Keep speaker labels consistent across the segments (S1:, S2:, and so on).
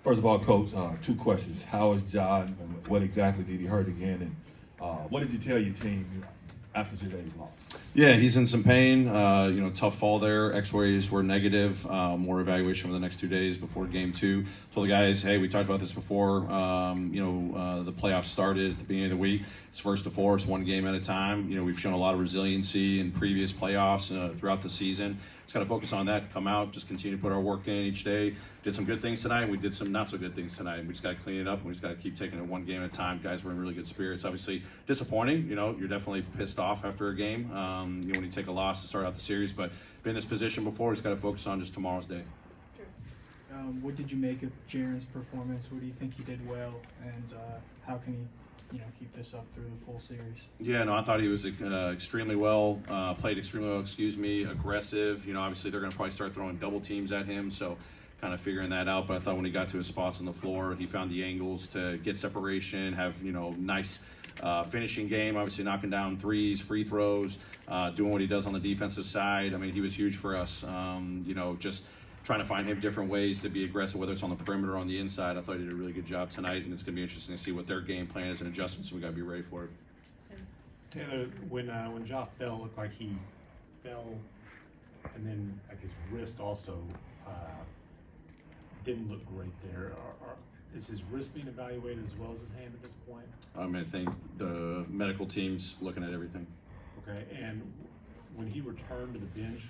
S1: First of all, Coach, two questions. How is John, and what exactly did he hurt again? And what did you tell your team after today's loss?
S2: Yeah, he's in some pain. Tough fall there. X-rays were negative. More evaluation over the next 2 days before game 2. Told the guys, hey, we talked about this before. The playoffs started at the beginning of the week. It's first to four. It's one game at a time. We've shown a lot of resiliency in previous playoffs throughout the season. Just got to focus on that, come out, just continue to put our work in each day. Did some good things tonight. We did some not so good things tonight. We just got to clean it up. We just got to keep taking it one game at a time. Guys were in really good spirits. Obviously disappointing. You're definitely pissed off after a game. When you take a loss to start out the series, but been in this position before. Just got to focus on just tomorrow's day.
S3: What did you make of Jaren's performance? What do you think he did well, and how can he, keep this up through the full series?
S2: Yeah, no, I thought he was extremely well, played extremely well. Aggressive. Obviously they're going to probably start throwing double teams at him, so kind of figuring that out. But I thought when he got to his spots on the floor, he found the angles to get separation, have nice finishing game. Obviously knocking down threes, free throws, doing what he does on the defensive side. I mean, he was huge for us. Just trying to find him different ways to be aggressive, whether it's on the perimeter or on the inside. I thought he did a really good job tonight, and it's going to be interesting to see what their game plan is and adjustments. We got to be ready for it.
S4: Taylor, when Ja fell, it looked like he fell, and then like his wrist also didn't look great there. Is his wrist being evaluated as well as his hand at this point?
S2: I think the medical team's looking at everything.
S4: Okay, and when he returned to the bench,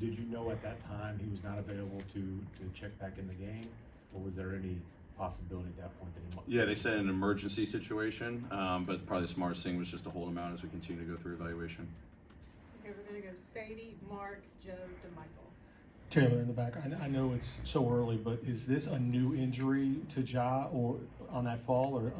S4: did you know at that time he was not available to check back in the game, or was there any possibility at that point that he might?
S2: Yeah, they said an emergency situation, but probably the smartest thing was just to hold him out as we continue to go through evaluation.
S5: Okay, we're going to go Sadie, Mark, Joe, DeMichael.
S3: Taylor in the back. I know it's so early, but is this a new injury to Ja or on that fall, or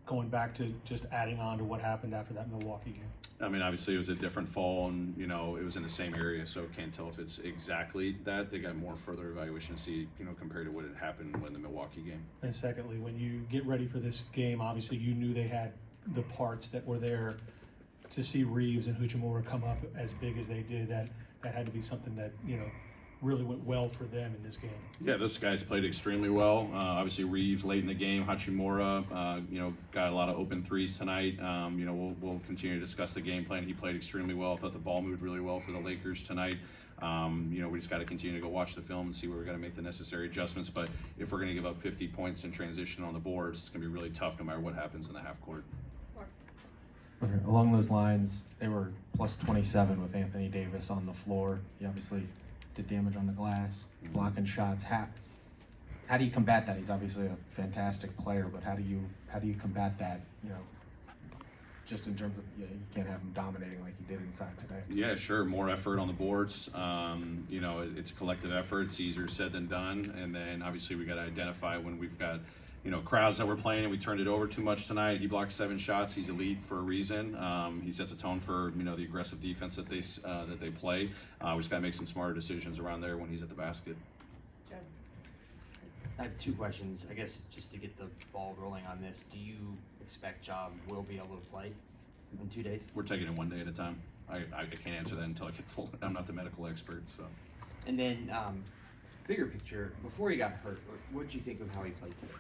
S3: going back to just adding on to what happened after that Milwaukee game?
S2: I mean, obviously it was a different fall, and it was in the same area, so can't tell if it's exactly that. They got more further evaluation to see, compared to what had happened in the Milwaukee game.
S3: And secondly, when you get ready for this game, obviously you knew they had the parts that were there. To see Reeves and Hachimura come up as big as they did, that had to be something that really went well for them in this game.
S2: Yeah, those guys played extremely well. Obviously, Reeves late in the game, Hachimura, got a lot of open threes tonight. We'll continue to discuss the game plan. He played extremely well. I thought the ball moved really well for the Lakers tonight. We just got to continue to go watch the film and see where we got to make the necessary adjustments. But if we're going to give up 50 points in transition on the boards, it's going to be really tough no matter what happens in the half court.
S6: Okay. Along those lines, they were plus 27 with Anthony Davis on the floor. He obviously did damage on the glass, blocking shots. How do you combat that? He's obviously a fantastic player, but how do you combat that? Just in terms of you can't have him dominating like he did inside today.
S2: Yeah, sure. More effort on the boards. It's a collective effort. It's easier said than done. And then obviously we got to identify when we've got crowds that we're playing and we turned it over too much tonight. He blocked 7 shots. He's elite for a reason. He sets a tone for the aggressive defense that they play. We just got to make some smarter decisions around there when he's at the basket.
S5: Joe.
S7: I have 2 questions. I guess just to get the ball rolling on this, do you expect Ja will be able to play in 2 days?
S2: We're taking it one day at a time. I can't answer that until I get full. I'm not the medical expert, so.
S7: And then bigger picture, before he got hurt, what did you think of how he played today?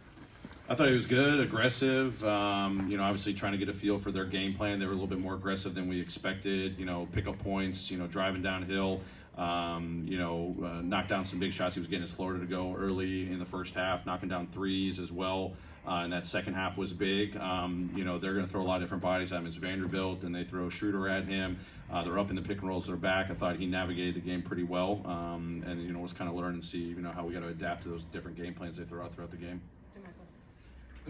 S2: I thought he was good, aggressive, obviously trying to get a feel for their game plan. They were a little bit more aggressive than we expected, pick up points, driving downhill, knock down some big shots. He was getting his floater to go early in the first half, knocking down threes as well. And that second half was big. They're going to throw a lot of different bodies at him. It's Vanderbilt, and they throw Schroeder at him. They're up in the pick and rolls. They're back. I thought he navigated the game pretty well, and was kind of learning to see how we got to adapt to those different game plans they throw out throughout the game.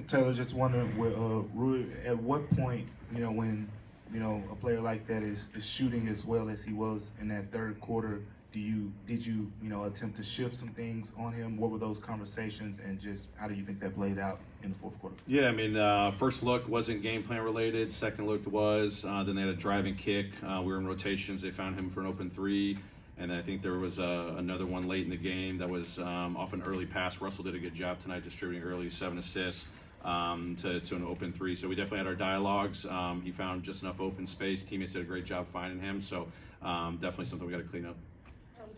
S8: Taylor, just wondering, Rui, at what point, when, a player like that is shooting as well as he was in that third quarter, did you attempt to shift some things on him? What were those conversations, and just how do you think that played out in the fourth quarter?
S2: Yeah, I mean, first look wasn't game plan related. Second look was. Then they had a driving kick. We were in rotations. They found him for an open 3. And I think there was another one late in the game that was off an early pass. Russell did a good job tonight distributing early, 7 assists. To an open 3. So we definitely had our dialogues. He found just enough open space. Teammates did a great job finding him. So definitely something we got to clean up.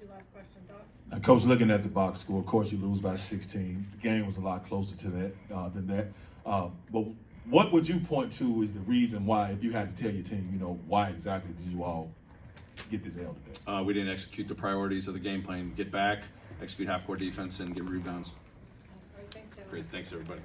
S5: your last question, Doc.
S1: Now, Coach, looking at the box score, of course you lose by 16. The game was a lot closer to that than that. But what would you point to is the reason why, if you had to tell your team, why exactly did you all get this L today?
S2: We didn't execute the priorities of the game plan. Get back, execute half-court defense, and get rebounds.
S5: All right, thanks, Devin.
S2: Great, thanks everybody.